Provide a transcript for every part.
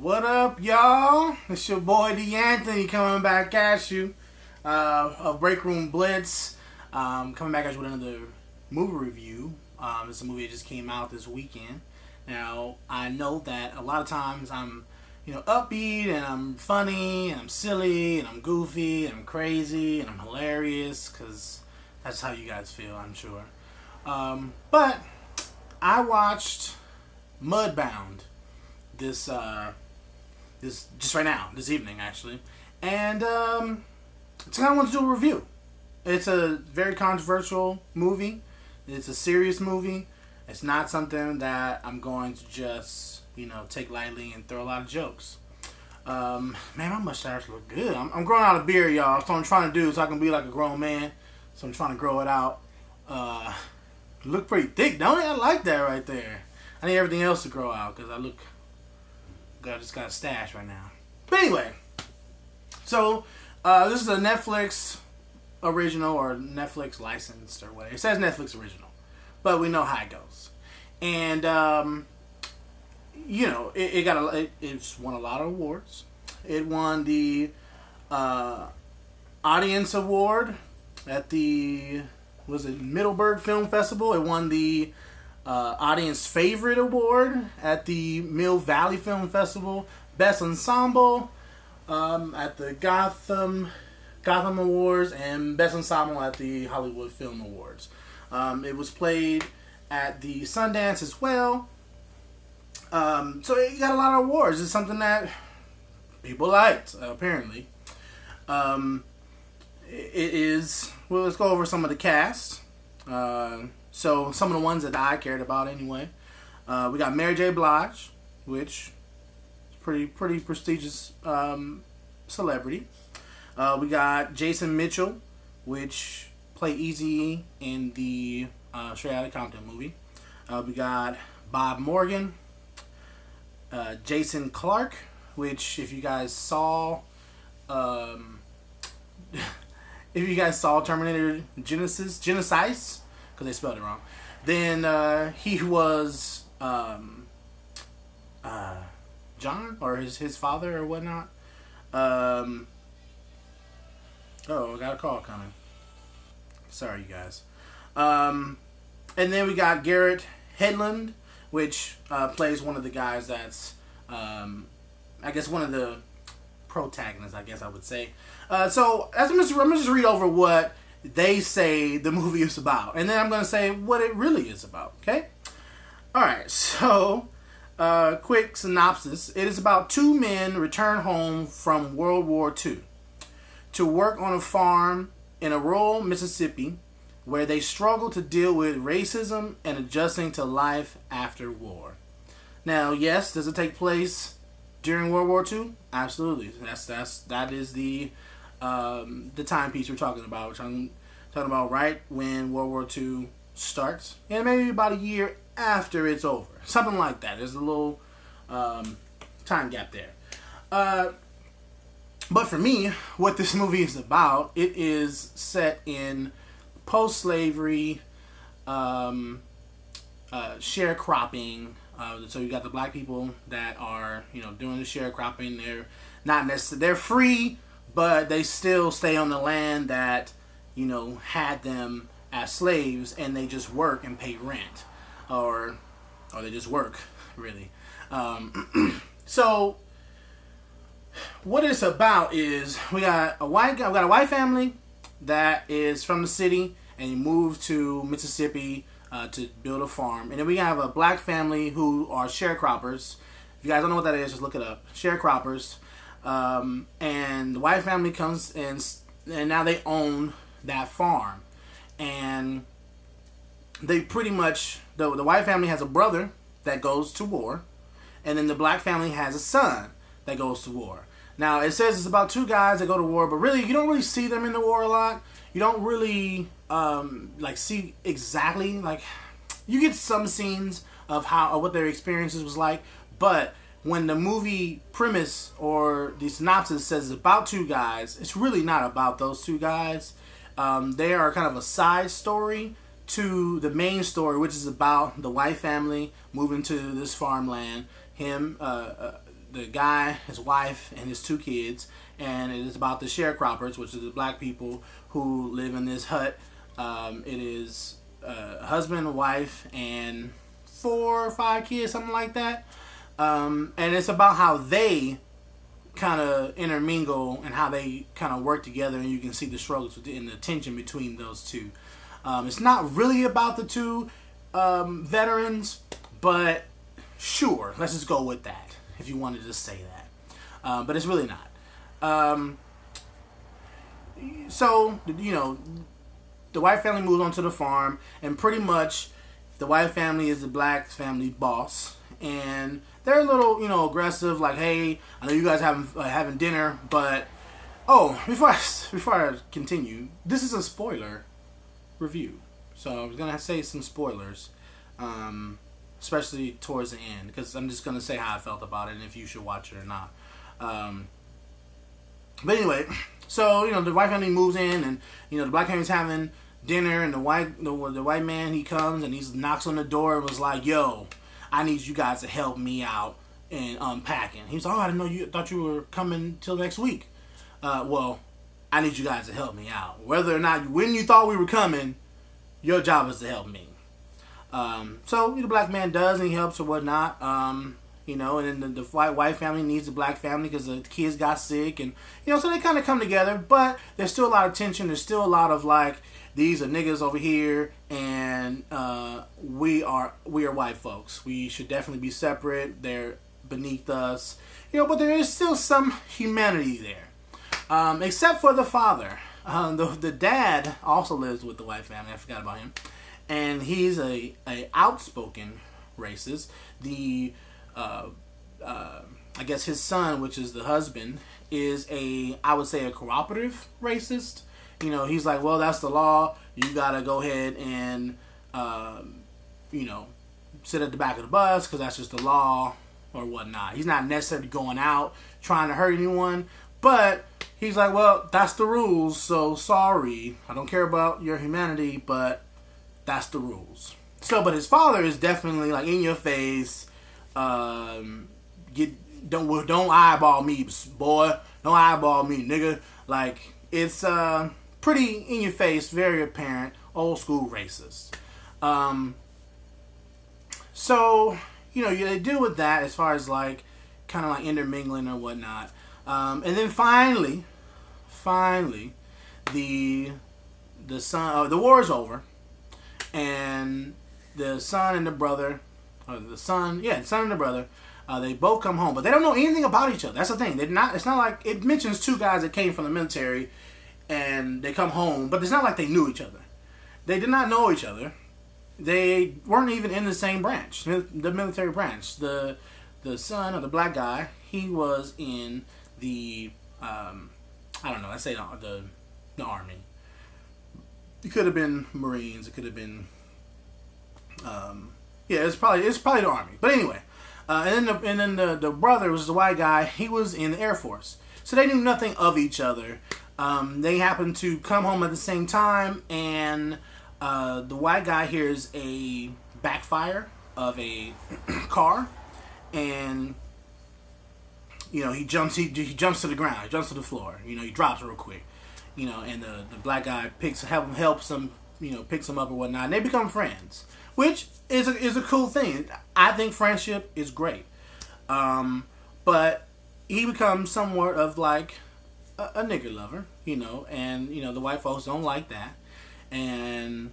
What up, y'all? It's your boy D'Anthony coming back at you of Break Room Blitz. Coming back at you with another movie review. It's a movie that just came out this weekend. Now, I know that a lot of times I'm, upbeat and I'm funny and I'm silly and I'm goofy and I'm crazy and I'm hilarious because that's how you guys feel, I'm sure. But I watched Mudbound this just right now, this evening actually, and so I want to do a review. It's a very controversial movie. It's a serious movie. It's not something that I'm going to just take lightly and throw a lot of jokes. Man, my mustache look good. I'm growing out a beard, y'all. That's what I'm trying to do so I can be like a grown man. So I'm trying to grow it out. Look pretty thick, don't it? I like that right there. I need everything else to grow out because I just got a stash right now. But anyway, so this is a Netflix original or Netflix licensed or whatever. It says Netflix original, but we know how it goes. And it's won a lot of awards. It won the audience award at the Middleburg Film Festival. It won the audience favorite award at the Mill Valley Film Festival, best ensemble at the Gotham Awards, and best ensemble at the Hollywood Film Awards. It was played at the Sundance as well. So it got a lot of awards. It's something that people liked, apparently. It is. Well, let's go over some of the cast. So some of the ones that I cared about anyway. We got Mary J. Blige, which is pretty prestigious celebrity. We got Jason Mitchell, which played Eazy in the Straight Outta Compton movie. We got Bob Morgan, Jason Clarke, which if you guys saw Terminator Genesis, because they spelled it wrong, then he was John, or his father or whatnot. Oh, I got a call coming. Sorry, you guys. And then we got Garrett Hedlund, which plays one of the guys that's, I guess, one of the protagonists, I guess I would say. So I'm going to just read over what they say the movie is about, and then I'm going to say what it really is about, okay? Alright, so, quick synopsis. It is about two men return home from World War II to work on a farm in a rural Mississippi where they struggle to deal with racism and adjusting to life after war. Now, yes, does it take place during World War II? Absolutely. That is the timepiece we're talking about, which I'm talking about right when World War II starts, and maybe about a year after it's over. Something like that. There's a little time gap there. But for me, what this movie is about, it is set in post-slavery sharecropping. So you got the black people that are, doing the sharecropping. They're not necessarily, they're free, but they still stay on the land that, had them as slaves, and they just work and pay rent, or they just work, really. So what it's about is we got a white family that is from the city and moved to Mississippi to build a farm, and then we have a black family who are sharecroppers. If you guys don't know what that is, just look it up. Sharecroppers. And the white family comes and now they own that farm, and they pretty much the white family has a brother that goes to war, and then the black family has a son that goes to war. Now it says it's about two guys that go to war, but really you don't really see them in the war a lot. You don't really see exactly, you get some scenes of what their experiences was like, but when the movie premise or the synopsis says it's about two guys, it's really not about those two guys. They are kind of a side story to the main story, which is about the white family moving to this farmland, him the guy, his wife, and his 2 kids, and it is about the sharecroppers, which are the black people who live in this hut. It is a husband, a wife, and 4 or 5 kids, something like that. And it's about how they kind of intermingle and how they kind of work together, and you can see the struggles and the tension between those two. It's not really about the 2 veterans, but sure, let's just go with that if you wanted to say that. But it's really not. So, the white family moves onto the farm, and pretty much the white family is the black family boss, and they're a little, aggressive. Like, hey, I know you guys having dinner, but before I continue, this is a spoiler review, so I was gonna say some spoilers, especially towards the end, because I'm just gonna say how I felt about it and if you should watch it or not. But anyway, so the white family moves in, and the black family's having dinner, and the white man, he comes and he knocks on the door and was like, "Yo, I need you guys to help me out in unpacking." He was like, "Oh, I didn't know thought you were coming till next week." Well, I need you guys to help me out. Whether or not, when you thought we were coming, your job is to help me. So the black man does, and he helps or whatnot. And then the white family needs the black family because the kids got sick, and so they kind of come together. But there's still a lot of tension. There's still a lot of like, these are niggas over here, and we are white folks. We should definitely be separate. They're beneath us, but there is still some humanity there, except for the father. The dad also lives with the white family. I forgot about him, and he's a outspoken racist. I guess his son, which is the husband, is I would say a cooperative racist. He's like, well, that's the law. You gotta go ahead and, sit at the back of the bus because that's just the law or whatnot. He's not necessarily going out trying to hurt anyone, but he's like, well, that's the rules, so sorry. I don't care about your humanity, but that's the rules. So, but his father is definitely like in your face. Don't eyeball me, boy. Don't eyeball me, nigga. Like, it's pretty in your face, very apparent, old school racist. So they deal with that as far as like kind of like intermingling or whatnot. And then finally, the son, the war is over, and the son and the brother, the son and the brother, they both come home, but they don't know anything about each other. That's the thing. It's not like it mentions 2 guys that came from the military, and they come home, but it's not like they knew each other. They did not know each other. They weren't even in the same branch, the military branch. The son of the black guy, he was in the let's say the army. It could have been Marines. It could have been it's probably the army. But anyway, and then the brother, was the white guy, he was in the Air Force. So they knew nothing of each other. They happened to come home at the same time, and the white guy hears a backfire of a car, and he jumps to the ground, he jumps to the floor, he drops real quick, and the black guy helps him, picks him up or whatnot, and they become friends, which is a cool thing. I think friendship is great, but he becomes somewhat of like a nigger lover, and the white folks don't like that, and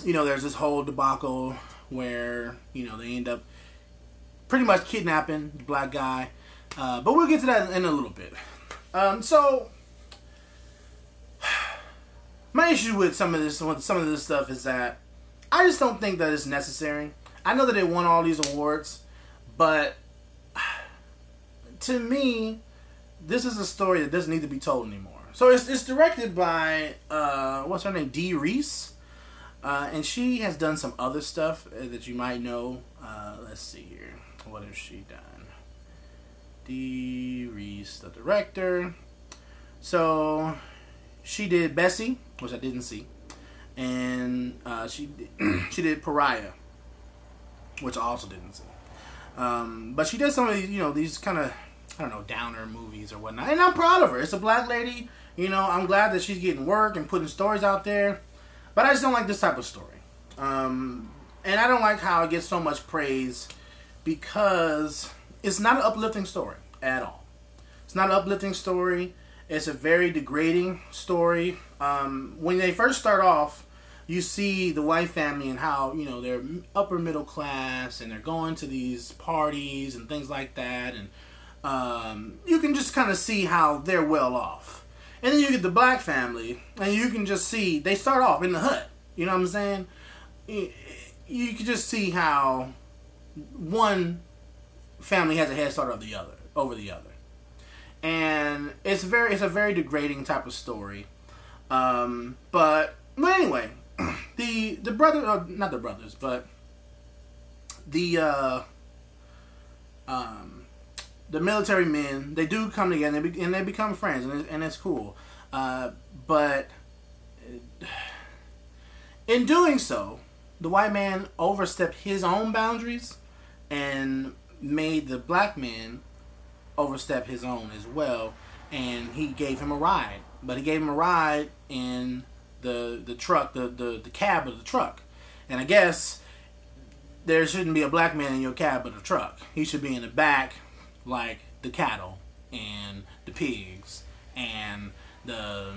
there's this whole debacle where they end up pretty much kidnapping the black guy, but we'll get to that in a little bit. So my issue with some of this stuff is that I just don't think that it's necessary. I know that they won all these awards, but to me, this is a story that doesn't need to be told anymore. So it's directed by what's her name, Rees, and she has done some other stuff that you might know. Let's see here, what has she done? Rees, the director. So she did Bessie, which I didn't see, and she did Pariah, which I also didn't see. But she does some of these, these kind of, I don't know, downer movies or whatnot. And I'm proud of her. It's a black lady. I'm glad that she's getting work and putting stories out there. But I just don't like this type of story. And I don't like how it gets so much praise because it's not an uplifting story at all. It's not an uplifting story. It's a very degrading story. When they first start off, you see the white family and how, they're upper middle class and they're going to these parties and things like that. And you can just kind of see how they're well off. And then you get the black family and you can just see, they start off in the hut. You know what I'm saying? You can just see how one family has a head start over the other. And it's a very degrading type of story. But anyway, the brother, not the brothers, but the military men, they do come together and they become friends, and it's cool. But in doing so, the white man overstepped his own boundaries and made the black man overstep his own as well, and he gave him a ride. But he gave him a ride in the truck, the cab of the truck. And I guess there shouldn't be a black man in your cab of the truck. He should be in the back like the cattle and the pigs and the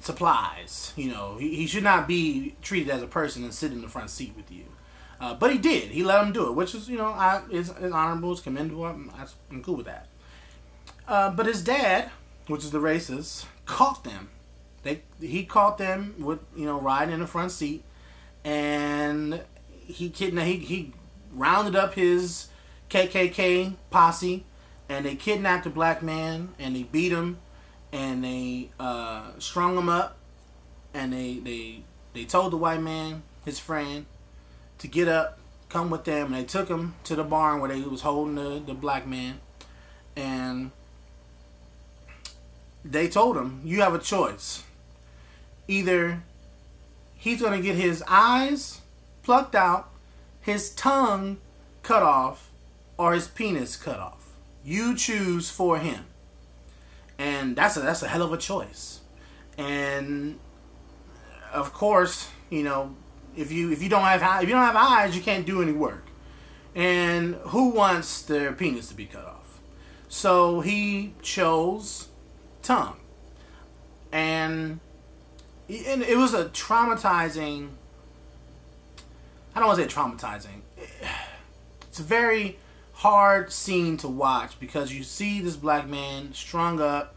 supplies. He should not be treated as a person and sit in the front seat with you. But he did. He let him do it, which is, is honorable, it's commendable. I'm cool with that. But his dad, which is the racist, caught them. He caught them with, riding in the front seat, and he rounded up his KKK posse, and they kidnapped the black man, and they beat him, and they strung him up, and they told the white man, his friend, to get up, come with them, and they took him to the barn where they was holding the black man, and they told him, you have a choice. Either he's going to get his eyes plucked out, his tongue cut off, or his penis cut off. You choose for him. And that's a hell of a choice. And of course, if you don't have eyes, you can't do any work. And who wants their penis to be cut off? So he chose tongue. And it was a traumatizing, I don't want to say traumatizing. It's a very hard scene to watch because you see this black man strung up,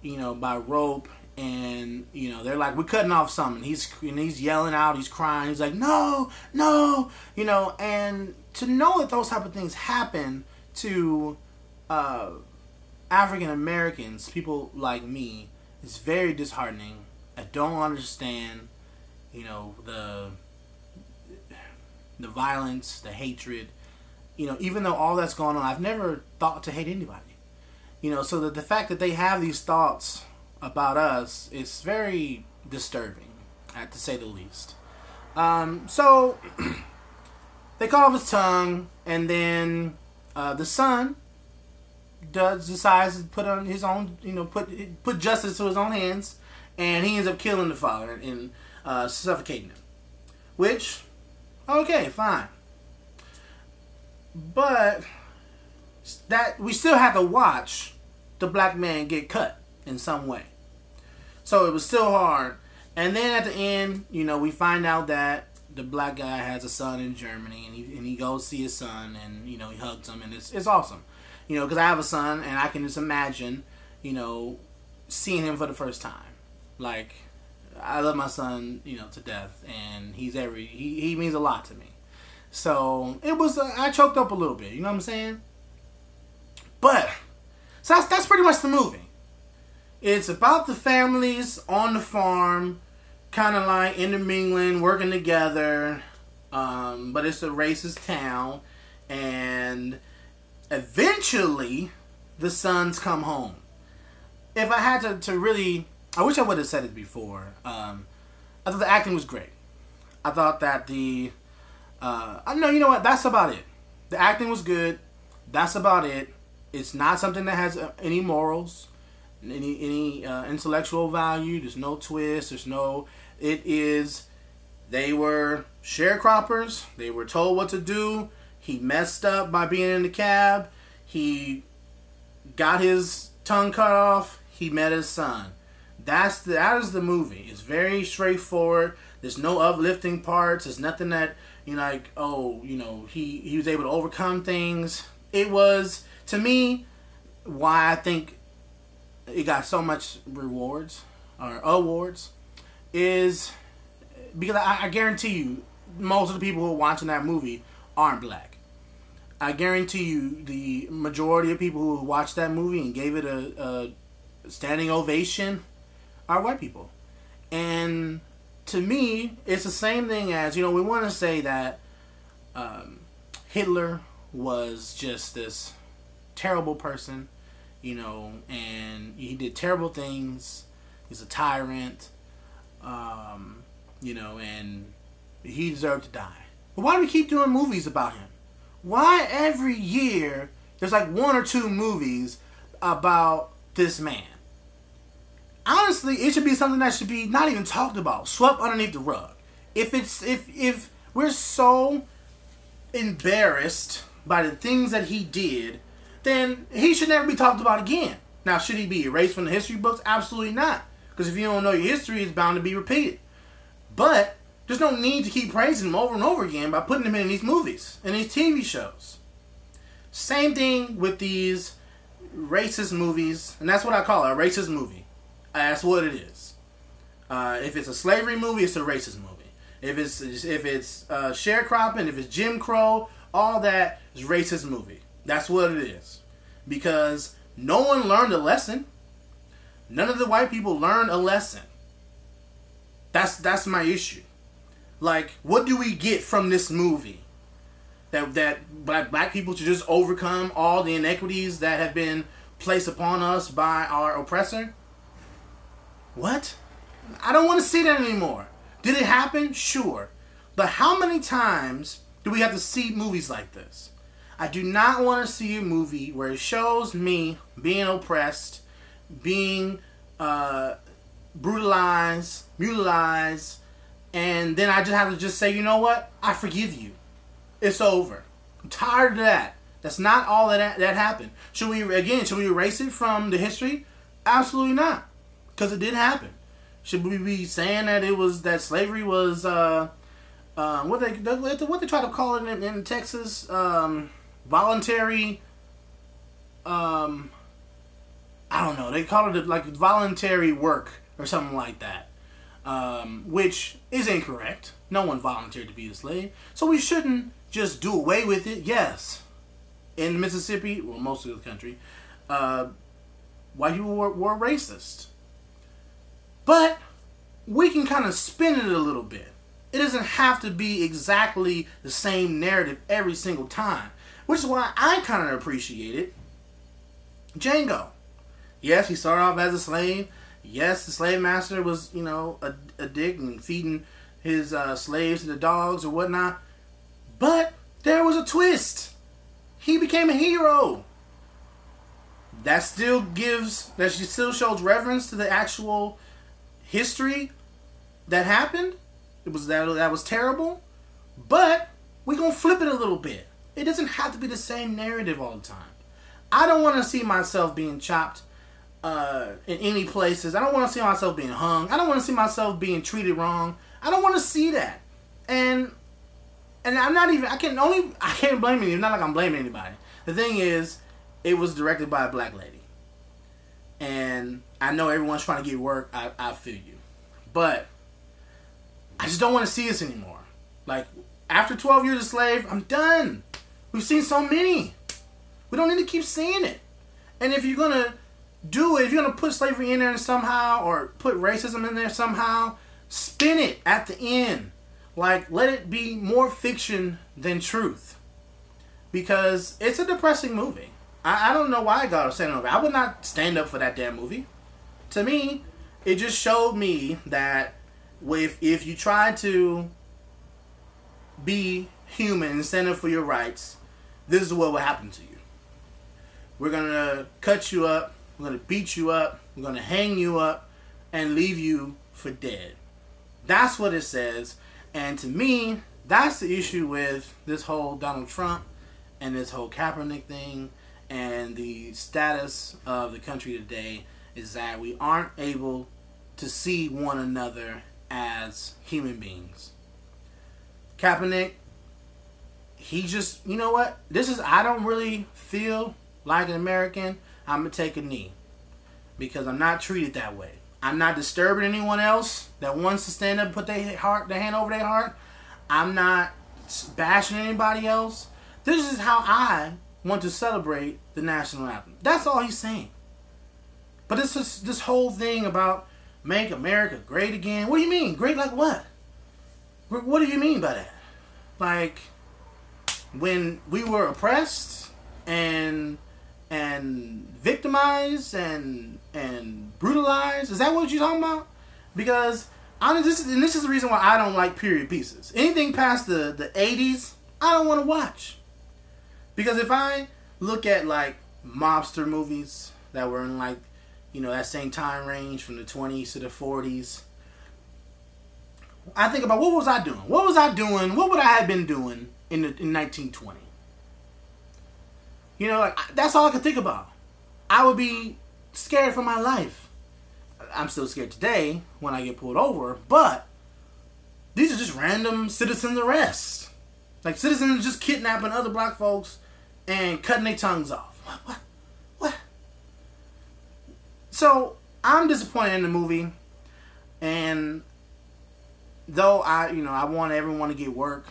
by rope, and they're like, we're cutting off something. He's yelling out, he's crying, he's like, no, and to know that those type of things happen to African Americans, people like me, is very disheartening. I don't understand, the violence, the hatred. Even though all that's going on, I've never thought to hate anybody. So that the fact that they have these thoughts about us is very disturbing, to say the least. So they cut off his tongue, and then the son decides to put on his own, put justice to his own hands, and he ends up killing the father and suffocating him. Which, okay, fine. But that we still have to watch the black man get cut in some way. So it was still hard. And then at the end, we find out that the black guy has a son in Germany, and he goes see his son, and he hugs him, and it's awesome. Because I have a son, and I can just imagine, seeing him for the first time. Like, I love my son, to death, and he means a lot to me. So it was, I choked up a little bit, you know what I'm saying? But, so that's pretty much the movie. It's about the families on the farm, kind of like intermingling, working together, but it's a racist town, and eventually the sons come home. If I had to really, I wish I would have said it before. I thought the acting was great. I thought that no, you know what? That's about it. The acting was good. That's about it. It's not something that has any morals, any intellectual value. There's no twist. There's no. It is. They were sharecroppers. They were told what to do. He messed up by being in the cab. He got his tongue cut off. He met his son. That is the movie. It's very straightforward. There's no uplifting parts. There's nothing that, like, he was able to overcome things. It was, to me, why I think it got so much rewards or awards is because I guarantee you most of the people who are watching that movie aren't black. I guarantee you the majority of people who watched that movie and gave it a standing ovation are white people. And to me, it's the same thing as, we want to say that Hitler was just this terrible person, and he did terrible things. He's a tyrant, and he deserved to die. But why do we keep doing movies about him? Why every year there's like one or two movies about this man? Honestly, it should be something that should be not even talked about, swept underneath the rug. If we're so embarrassed by the things that he did, then he should never be talked about again. Now, should he be erased from the history books? Absolutely not. Because if you don't know your history, it's bound to be repeated. But there's no need to keep praising him over and over again by putting him in these movies and these TV shows. Same thing with these racist movies, and that's what I call it, a racist movie. That's what it is. If it's a slavery movie, it's a racist movie. If it's sharecropping, if it's Jim Crow, all that is racist movie. That's what it is. Because no one learned a lesson. None of the white people learned a lesson. That's my issue. Like, what do we get from this movie? That black people should just overcome all the inequities that have been placed upon us by our oppressor? What? I don't want to see that anymore. Did it happen? Sure. But how many times do we have to see movies like this? I do not want to see a movie where it shows me being oppressed, being brutalized, mutilized, and then I just have to just say, you know what? I forgive you. It's over. I'm tired of that. That's not all that happened. Should we erase it from the history? Absolutely not. Because it did happen. Should we be saying that slavery was what they try to call it in Texas, voluntary? I don't know. They call it like voluntary work or something like that, which is incorrect. No one volunteered to be a slave, so we shouldn't just do away with it. Yes, in Mississippi, well, most of the country, white people were racist. But we can kind of spin it a little bit. It doesn't have to be exactly the same narrative every single time. Which is why I kind of appreciated Django. Yes, he started off as a slave. Yes, the slave master was, a dick and feeding his slaves to the dogs or whatnot. But there was a twist. He became a hero. That still shows reverence to the actual history that happened. That was terrible, but we're gonna flip it a little bit. It doesn't have to be the same narrative all the time. I don't want to see myself being chopped in any places. I don't want to see myself being hung. I don't want to see myself being treated wrong. I don't want to see that. And I'm not even. I can't blame anybody. It's not like I'm blaming anybody. The thing is, it was directed by a black lady. And I know everyone's trying to get work. I feel you. But I just don't want to see this anymore. Like, after 12 years a slave, I'm done. We've seen so many. We don't need to keep seeing it. And if you're going to do it, if you're going to put slavery in there somehow, or put racism in there somehow, spin it at the end. Like, let it be more fiction than truth. Because it's a depressing movie. I don't know why I got upset over it. I would not stand up for that damn movie. To me, it just showed me that if you try to be human and stand up for your rights, this is what will happen to you. We're going to cut you up. We're going to beat you up. We're going to hang you up and leave you for dead. That's what it says. And to me, that's the issue with this whole Donald Trump and this whole Kaepernick thing and the status of the country today is that we aren't able to see one another as human beings. Kaepernick, he just, you know what? I don't really feel like an American. I'm going to take a knee. Because I'm not treated that way. I'm not disturbing anyone else that wants to stand up and put their hand over their heart. I'm not bashing anybody else. This is how I want to celebrate the national anthem. That's all he's saying. But it's just this whole thing about make America great again. What do you mean? Great like what? What do you mean by that? Like when we were oppressed and victimized and brutalized? Is that what you're talking about? Because this is the reason why I don't like period pieces. Anything past the 80s, I don't want to watch. Because if I look at like mobster movies that were in like, you know, that same time range from the 20s to the 40s, I think about what was I doing? What was I doing? What would I have been doing in 1920? You know, like, that's all I could think about. I would be scared for my life. I'm still scared today when I get pulled over, but these are just random citizen arrests. Like citizens just kidnapping other black folks and cutting their tongues off. What? So, I'm disappointed in the movie, and though I want everyone to get work,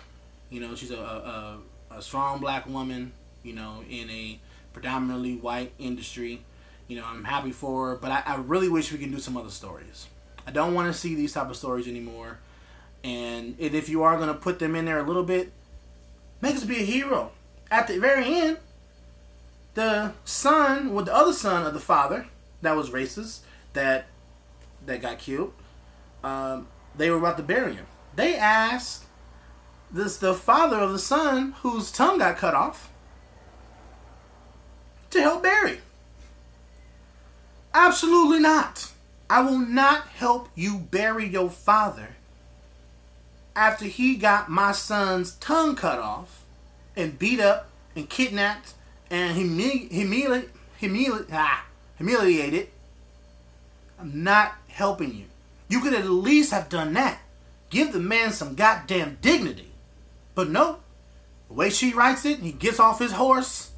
you know, she's a strong black woman, you know, in a predominantly white industry. You know, I'm happy for her, but I really wish we could do some other stories. I don't want to see these type of stories anymore. And if you are going to put them in there a little bit, make us be a hero. At the very end, the other son of the father that was racist, that got killed, they were about to bury him. They asked the father of the son whose tongue got cut off to help bury. Absolutely not. I will not help you bury your father after he got my son's tongue cut off and beat up and kidnapped and humiliated. I'm not helping you. You could at least have done that. Give the man some goddamn dignity. But no. The way she writes it, he gets off his horse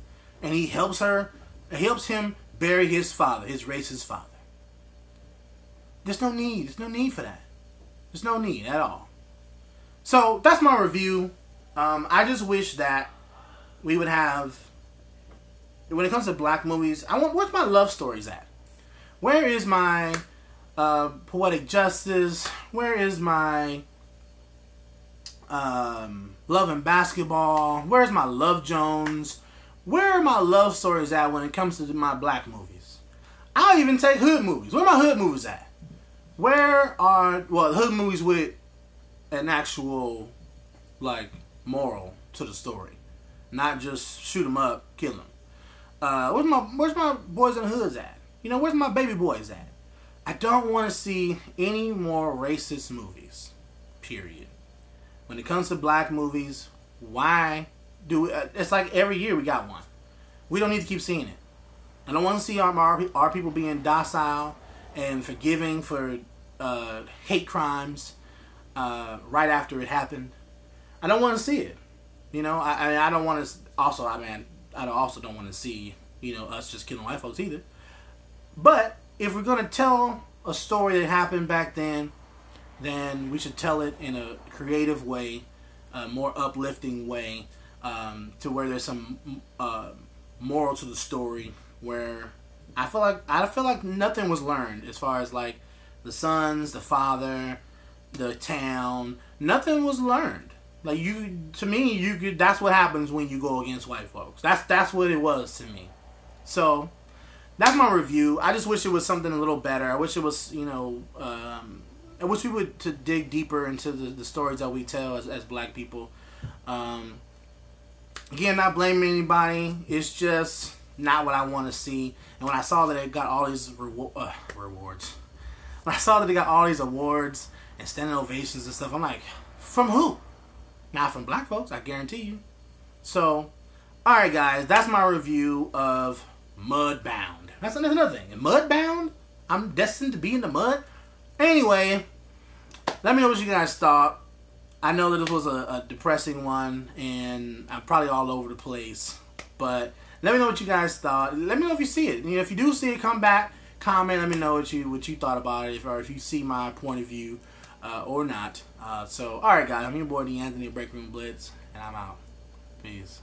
and he helps him bury his father, his racist father. There's no need. There's no need for that. There's no need at all. So that's my review. I just wish that we would have, when it comes to black movies, where's my love stories at? Where is my poetic justice? Where is my love and basketball? Where's my Love Jones? Where are my love stories at when it comes to my black movies? I'll even take hood movies. Where are my hood movies at? Where are, hood movies with an actual, like, moral to the story. Not just shoot them up, kill them. Where's my boys in the hoods at? You know, where's my baby boys at? I don't want to see any more racist movies. Period. When it comes to black movies, why do it's like every year we got one. We don't need to keep seeing it. I don't want to see our people being docile and forgiving for hate crimes right after it happened. I don't want to see it. You know, I don't want to. Also, I also don't want to see, you know, us just killing white folks either. But if we're gonna tell a story that happened back then we should tell it in a creative way, a more uplifting way. To where there's some moral to the story, where I feel like nothing was learned as far as like the sons, the father, the town. Nothing was learned. Like that's what happens when you go against white folks. That's what it was to me. So that's my review. I just wish it was something a little better. I wish it was, you know, I wish we would to dig deeper into the stories that we tell as black people. Again, not blaming anybody. It's just not what I want to see. And when I saw that it got all these rewards, when I saw that it got all these awards and standing ovations and stuff, I'm like, from who? Not from black folks, I guarantee you. So, alright guys, that's my review of Mudbound. That's another thing. Mudbound? I'm destined to be in the mud? Anyway, let me know what you guys thought. I know that this was a depressing one, and I'm probably all over the place. But let me know what you guys thought. Let me know if you see it. If you do see it, come back, comment. Let me know what you thought about it, or if you see my point of view or not. So, all right, guys. I'm your boy, the Anthony of Break Room Blitz, and I'm out. Peace.